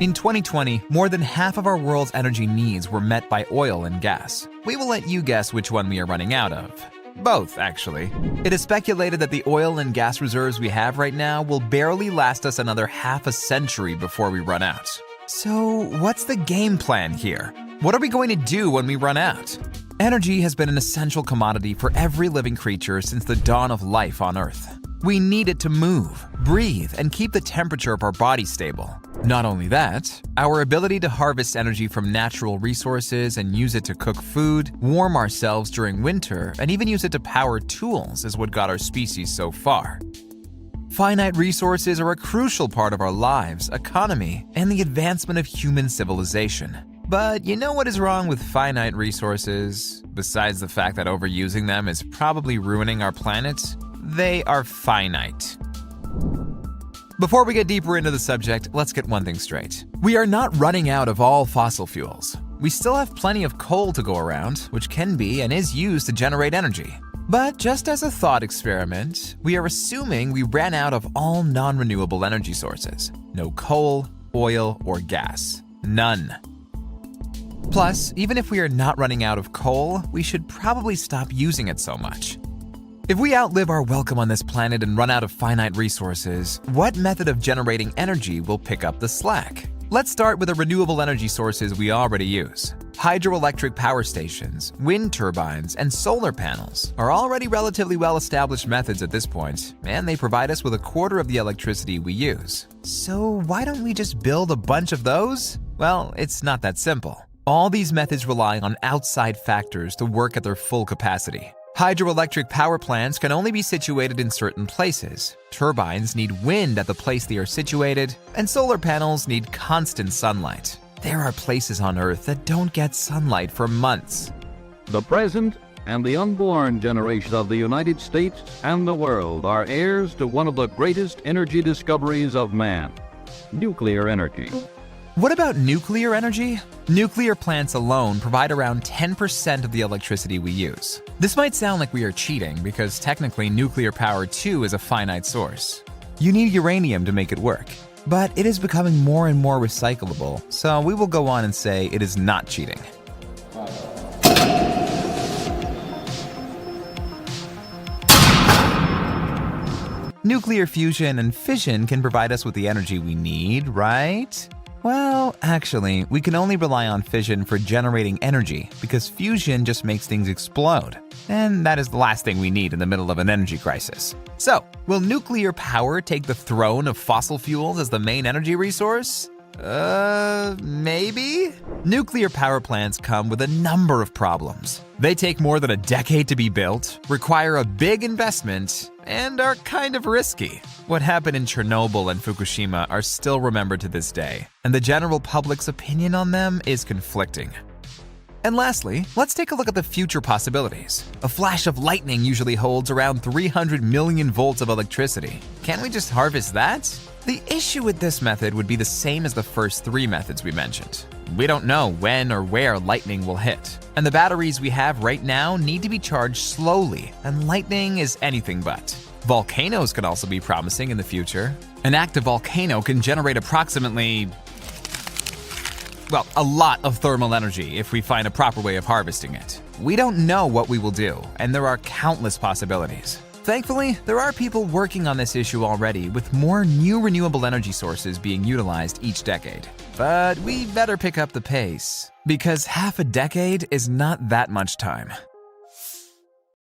In 2020, more than half of our world's energy needs were met by oil and gas. We will let you guess which one we are running out of. Both, actually. It is speculated that the oil and gas reserves we have right now will barely last us another half a century before we run out. So, what's the game plan here? What are we going to do when we run out? Energy has been an essential commodity for every living creature since the dawn of life on Earth. We need it to move, breathe, and keep the temperature of our body stable. Not only that, our ability to harvest energy from natural resources and use it to cook food, warm ourselves during winter, and even use it to power tools is what got our species so far. Finite resources are a crucial part of our lives, economy, and the advancement of human civilization. But you know what is wrong with finite resources? Besides the fact that overusing them is probably ruining our planet, they are finite. Before we get deeper into the subject, let's get one thing straight. We are not running out of all fossil fuels. We still have plenty of coal to go around, which can be and is used to generate energy. But just as a thought experiment, we are assuming we ran out of all non-renewable energy sources. No coal, oil, or gas. None. Plus, even if we are not running out of coal, we should probably stop using it so much. If we outlive our welcome on this planet and run out of finite resources, what method of generating energy will pick up the slack? Let's start with the renewable energy sources we already use. Hydroelectric power stations, wind turbines, and solar panels are already relatively well-established methods at this point, and they provide us with a quarter of the electricity we use. So why don't we just build a bunch of those? Well, it's not that simple. All these methods rely on outside factors to work at their full capacity. Hydroelectric power plants can only be situated in certain places. Turbines need wind at the place they are situated, and solar panels need constant sunlight. There are places on Earth that don't get sunlight for months. The present and the unborn generation of the United States and the world are heirs to one of the greatest energy discoveries of man: nuclear energy. What about nuclear energy? Nuclear plants alone provide around 10% of the electricity we use. This might sound like we are cheating because technically nuclear power too is a finite source. You need uranium to make it work. But it is becoming more and more recyclable, so we will go on and say it is not cheating. Nuclear fusion and fission can provide us with the energy we need, right? Well, actually, we can only rely on fission for generating energy because fusion just makes things explode. And that is the last thing we need in the middle of an energy crisis. So, will nuclear power take the throne of fossil fuels as the main energy resource? Maybe? Nuclear power plants come with a number of problems. They take more than a decade to be built, require a big investment, and are kind of risky. What happened in Chernobyl and Fukushima are still remembered to this day, and the general public's opinion on them is conflicting. And lastly, let's take a look at the future possibilities. A flash of lightning usually holds around 300 million volts of electricity. Can't we just harvest that? The issue with this method would be the same as the first three methods we mentioned. We don't know when or where lightning will hit, and the batteries we have right now need to be charged slowly, and lightning is anything but. Volcanoes can also be promising in the future. An active volcano can generate approximately, a lot of thermal energy if we find a proper way of harvesting it. We don't know what we will do, and there are countless possibilities. Thankfully, there are people working on this issue already, with more new renewable energy sources being utilized each decade. But we better pick up the pace, because half a decade is not that much time.